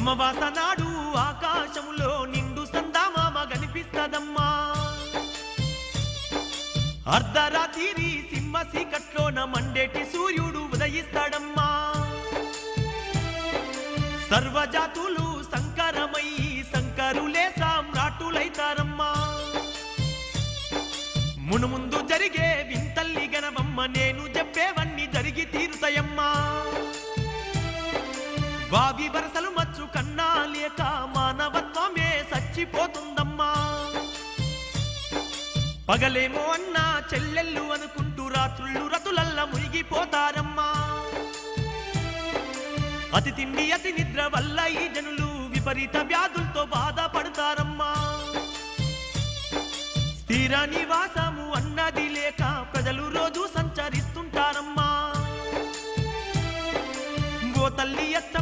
అమావాస నాడు ఆకాశములో నిండు సందామామ కనిపిస్తదమ్మా. అర్ధరాత్రి సింహ సీకట్లోన మండేటి సూర్యుడు ఉదయిస్తాడమ్మా. సర్వజాతులు సంకరమయ్యి శంకరులే సామ్రాటులైతారమ్మా. మునుముందు జరిగే వింతల్లి గనవమ్మ, నేను చెప్పేవన్నీ జరిగి తీరుతాయమ్మా. వావి వరసలు మచ్చు కన్నా లేక మానవత్వమే చచ్చిపోతుందమ్మా. పగలేమో అన్నా చెల్లెళ్ళు అనుకుంటూ రాత్రుళ్ళు రతులల్ల మునిగిపోతారమ్మా. అతి తిండి అతి నిద్ర వల్ల ఈ జనులు విపరీత వ్యాధులతో బాధపడతారమ్మా. స్థిర నివాసము అన్నది లేక ప్రజలు రోజు సంచరిస్తుంటారమ్మా. ఓ తల్లి అచ్చమ్మ